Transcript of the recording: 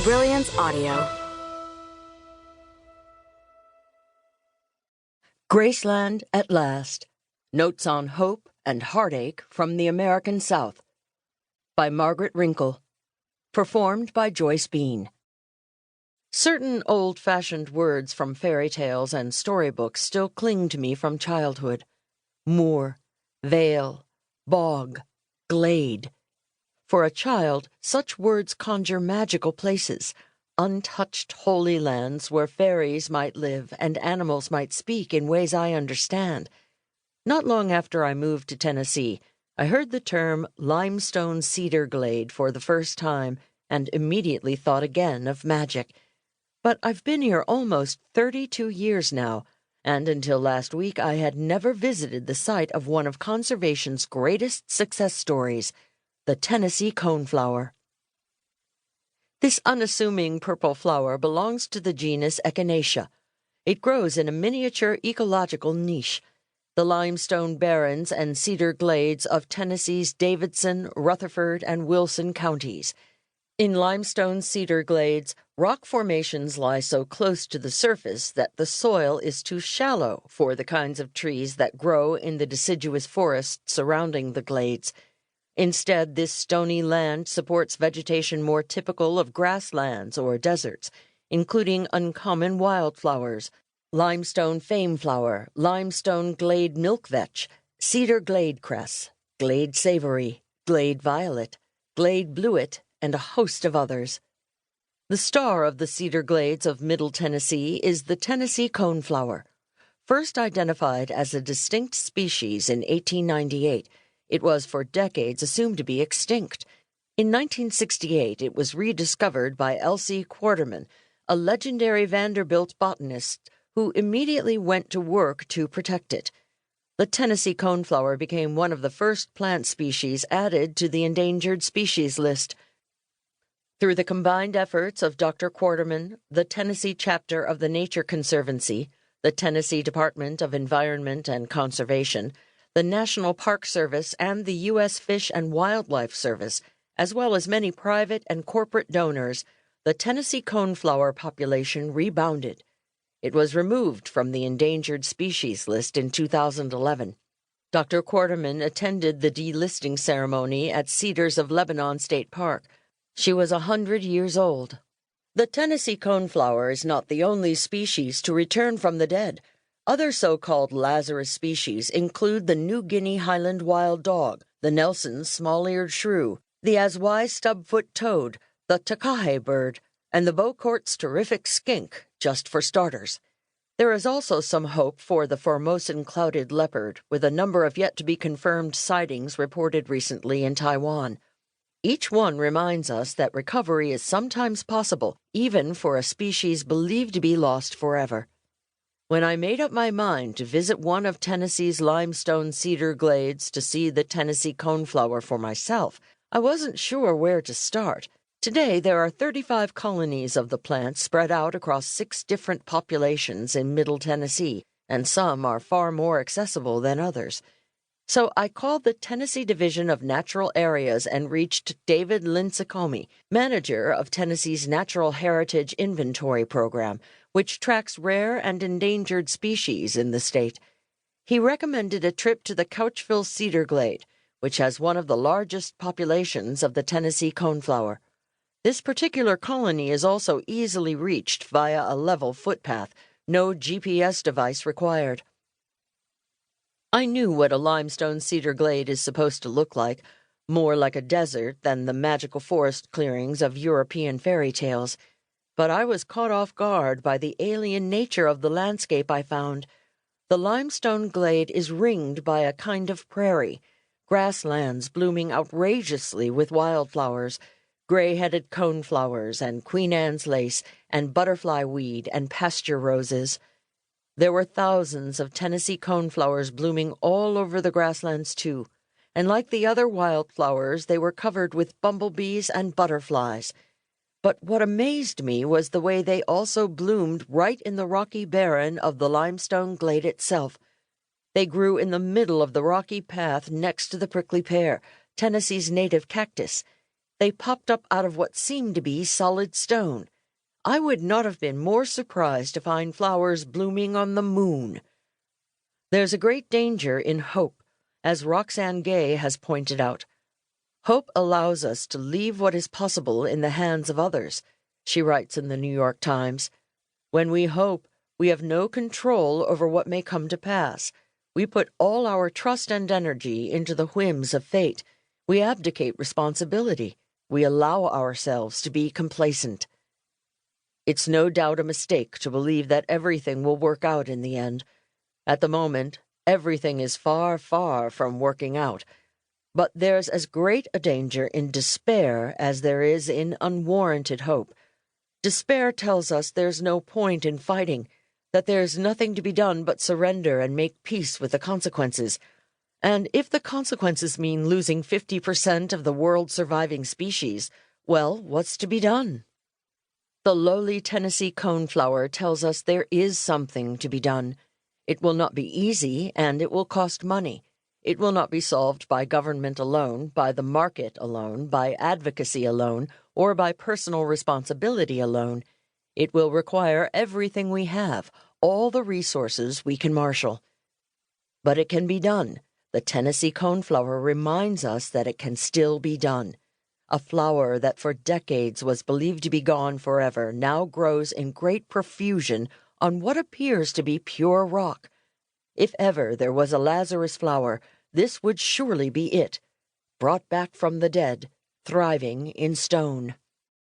Brilliance Audio. Graceland at Last. Notes on Hope and Heartache from the American South. By Margaret Renkl. Performed by Joyce Bean. Certain old-fashioned words from fairy tales and storybooks still cling to me from childhood. Moor, vale, bog, glade. For a child, such words conjure magical places, untouched holy lands where fairies might live and animals might speak in ways I understand. Not long after I moved to Tennessee, I heard the term limestone cedar glade for the first time and immediately thought again of magic. But I've been here almost 32 years now, and until last week I had never visited the site of one of conservation's greatest success stories, the Tennessee coneflower. This unassuming purple flower belongs to the genus Echinacea. It grows in a miniature ecological niche, the limestone barrens and cedar glades of Tennessee's Davidson, Rutherford, and Wilson counties. In limestone cedar glades, rock formations lie so close to the surface that the soil is too shallow for the kinds of trees that grow in the deciduous forests surrounding the glades. Instead, this stony land supports vegetation more typical of grasslands or deserts, including uncommon wildflowers, limestone fameflower, limestone glade milkvetch, cedar glade cress, glade savory, glade violet, glade bluet, and a host of others. The star of the cedar glades of Middle Tennessee is the Tennessee coneflower. First identified as a distinct species in 1898, it was for decades assumed to be extinct. In 1968, it was rediscovered by Elsie Quarterman, a legendary Vanderbilt botanist who immediately went to work to protect it. The Tennessee coneflower became one of the first plant species added to the endangered species list. Through the combined efforts of Dr. Quarterman, the Tennessee chapter of the Nature Conservancy, the Tennessee Department of Environment and Conservation, the National Park Service, and the U.S. Fish and Wildlife Service, as well as many private and corporate donors, the Tennessee coneflower population rebounded. It was removed from the endangered species list in 2011. Dr. Quarterman attended the delisting ceremony at Cedars of Lebanon State Park. She was 100 years old. The Tennessee coneflower is not the only species to return from the dead. Other so-called Lazarus species include the New Guinea Highland wild dog, the Nelson's small-eared shrew, the Aswai stub-foot toad, the Takahe bird, and the Beaucourt's terrific skink, just for starters. There is also some hope for the Formosan clouded leopard, with a number of yet-to-be-confirmed sightings reported recently in Taiwan. Each one reminds us that recovery is sometimes possible, even for a species believed to be lost forever. When I made up my mind to visit one of Tennessee's limestone cedar glades to see the Tennessee coneflower for myself, I wasn't sure where to start. Today, there are 35 colonies of the plant spread out across 6 different populations in Middle Tennessee, and some are far more accessible than others. So I called the Tennessee Division of Natural Areas and reached David Lincecome, manager of Tennessee's Natural Heritage Inventory Program, which tracks rare and endangered species in the state. He recommended a trip to the Couchville Cedar Glade, which has one of the largest populations of the Tennessee coneflower. This particular colony is also easily reached via a level footpath, no GPS device required. I knew what a limestone cedar glade is supposed to look like, more like a desert than the magical forest clearings of European fairy tales. But I was caught off guard by the alien nature of the landscape I found. The limestone glade is ringed by a kind of prairie, grasslands blooming outrageously with wildflowers, gray-headed coneflowers and Queen Anne's lace and butterfly weed and pasture roses. There were thousands of Tennessee coneflowers blooming all over the grasslands, too, and like the other wildflowers, they were covered with bumblebees and butterflies. But what amazed me was the way they also bloomed right in the rocky barren of the limestone glade itself. They grew in the middle of the rocky path next to the prickly pear, Tennessee's native cactus. They popped up out of what seemed to be solid stone. I would not have been more surprised to find flowers blooming on the moon. There's a great danger in hope, as Roxane Gay has pointed out. Hope allows us to leave what is possible in the hands of others, she writes in the New York Times. When we hope, we have no control over what may come to pass. We put all our trust and energy into the whims of fate. We abdicate responsibility. We allow ourselves to be complacent. It's no doubt a mistake to believe that everything will work out in the end. At the moment, everything is far, far from working out. But there's as great a danger in despair as there is in unwarranted hope. Despair tells us there's no point in fighting, that there's nothing to be done but surrender and make peace with the consequences. And if the consequences mean losing 50% of the world's surviving species, well, what's to be done? The lowly Tennessee coneflower tells us there is something to be done. It will not be easy, and it will cost money. It will not be solved by government alone, by the market alone, by advocacy alone, or by personal responsibility alone. It will require everything we have, all the resources we can marshal. But it can be done. The Tennessee coneflower reminds us that it can still be done. A flower that for decades was believed to be gone forever now grows in great profusion on what appears to be pure rock. If ever there was a Lazarus flower, this would surely be it, brought back from the dead, thriving in stone.